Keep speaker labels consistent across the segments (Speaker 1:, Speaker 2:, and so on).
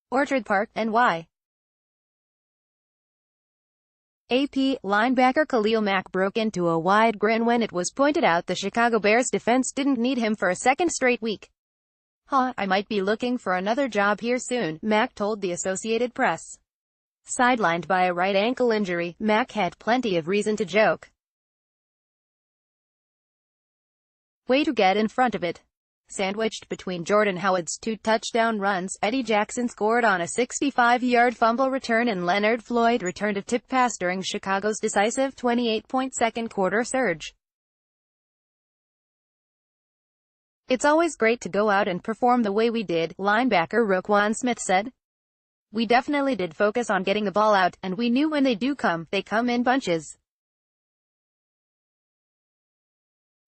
Speaker 1: Orchard Park, NY. AP, linebacker Khalil Mack broke into a wide grin when it was pointed out the Chicago Bears defense didn't need him for a second straight week. I might be looking for another job here soon, Mack told the Associated Press. Sidelined by a right ankle injury, Mack had plenty of reason to joke. Way to get in front of it. Sandwiched between Jordan Howard's 2 touchdown runs, Eddie Jackson scored on a 65-yard fumble return and Leonard Floyd returned a tip pass during Chicago's decisive 28-point second-quarter surge. "It's always great to go out and perform the way we did," linebacker Roquan Smith said. "We definitely did focus on getting the ball out, and we knew when they do come, they come in bunches.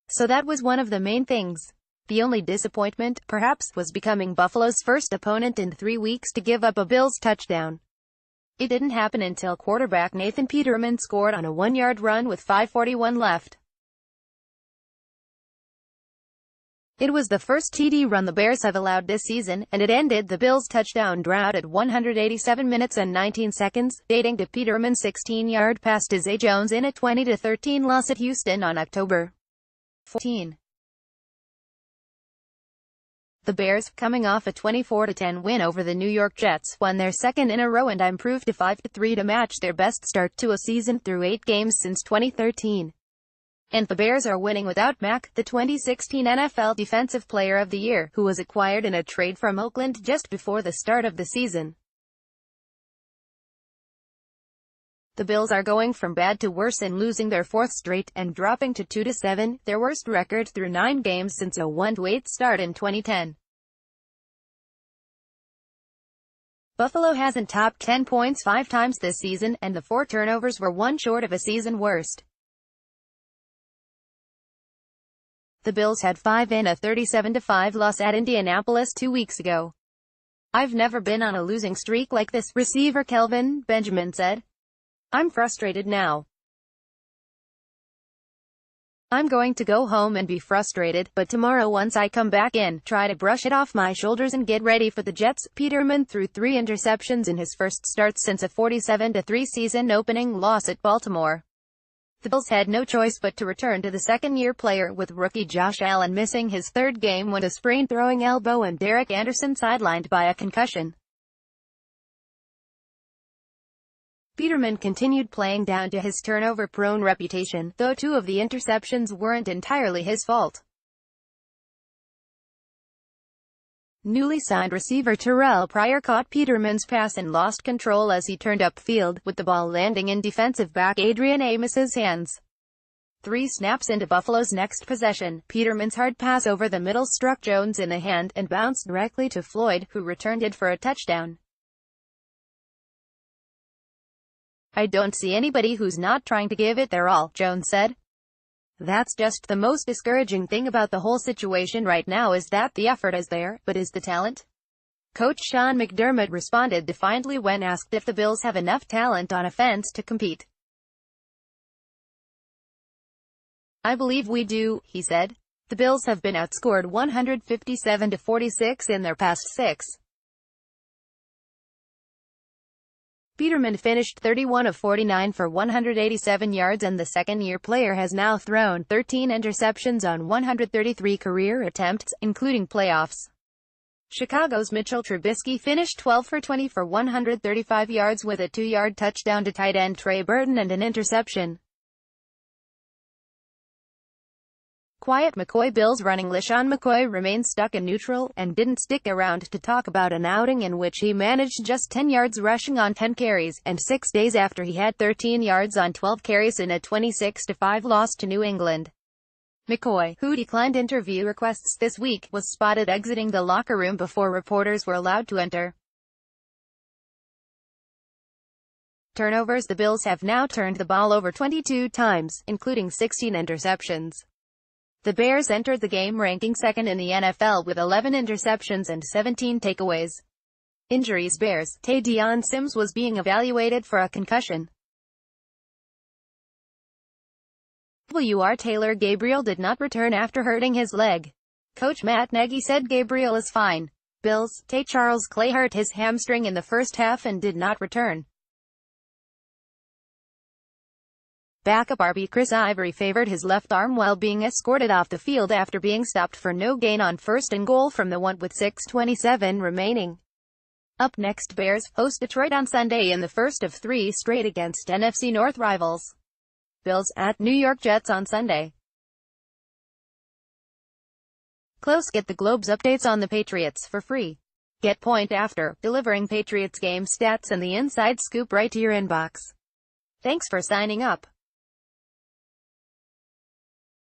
Speaker 1: So that was one of the main things. The only disappointment, perhaps, was becoming Buffalo's first opponent in 3 weeks to give up a Bills touchdown. It didn't happen until quarterback Nathan Peterman scored on a 1-yard run with 5:41 left. It was the first TD run the Bears have allowed this season, and it ended the Bills' touchdown drought at 187 minutes and 19 seconds, dating to Peterman's 16-yard pass to Zay Jones in a 20-13 loss at Houston on October 14. The Bears, coming off a 24-10 win over the New York Jets, won their second in a row and improved to 5-3 to match their best start to a season through 8 games since 2013. And the Bears are winning without Mack, the 2016 NFL Defensive Player of the Year, who was acquired in a trade from Oakland just before the start of the season. The Bills are going from bad to worse and losing their 4th straight, and dropping to 2-7, their worst record through 9 games since a 1-8 start in 2010. Buffalo hasn't topped 10 points 5 times this season, and the 4 turnovers were 1 short of a season worst. The Bills had 5 in a 37-5 loss at Indianapolis 2 weeks ago. "I've never been on a losing streak like this," receiver Kelvin Benjamin said. "I'm frustrated now. I'm going to go home and be frustrated, but tomorrow once I come back in, try to brush it off my shoulders and get ready for the Jets." Peterman threw 3 interceptions in his first start since a 47-3 season-opening loss at Baltimore. The Bills had no choice but to return to the second-year player, with rookie Josh Allen missing his 3rd game with a sprained throwing elbow and Derek Anderson sidelined by a concussion. Peterman continued playing down to his turnover-prone reputation, though 2 of the interceptions weren't entirely his fault. Newly signed receiver Terrell Pryor caught Peterman's pass and lost control as he turned upfield, with the ball landing in defensive back Adrian Amos's hands. 3 snaps into Buffalo's next possession, Peterman's hard pass over the middle struck Jones in the hand, and bounced directly to Floyd, who returned it for a touchdown. "I don't see anybody who's not trying to give it their all," Jones said. "That's just the most discouraging thing about the whole situation right now, is that the effort is there, but is the talent?" Coach Sean McDermott responded defiantly when asked if the Bills have enough talent on offense to compete. "I believe we do," he said. "The Bills have been outscored 157-46 in their past 6. Peterman finished 31 of 49 for 187 yards, and the second-year player has now thrown 13 interceptions on 133 career attempts, including playoffs. Chicago's Mitchell Trubisky finished 12 for 20 for 135 yards with a 2-yard touchdown to tight end Trey Burton and an interception. Quiet McCoy. Bills running LeSean McCoy remains stuck in neutral, and didn't stick around to talk about an outing in which he managed just 10 yards rushing on 10 carries, and 6 days after he had 13 yards on 12 carries in a 26-5 loss to New England. McCoy, who declined interview requests this week, was spotted exiting the locker room before reporters were allowed to enter. Turnovers. The Bills have now turned the ball over 22 times, including 16 interceptions. The Bears entered the game ranking 2nd in the NFL with 11 interceptions and 17 takeaways. Injuries. Bears. Taydon Sims was being evaluated for a concussion. Taylor Gabriel did not return after hurting his leg. Coach Matt Nagy said Gabriel is fine. Bills, Charles Clay hurt his hamstring in the first half and did not return. Backup RB Chris Ivory favored his left arm while being escorted off the field after being stopped for no gain on 1st and goal from the 1 with 6:27 remaining. Up next, Bears host Detroit on Sunday in the first of 3 straight against NFC North rivals. Bills at New York Jets on Sunday. Close. Get the Globe's updates on the Patriots for free. Get point after, delivering Patriots game stats and the inside scoop right to your inbox. Thanks for signing up.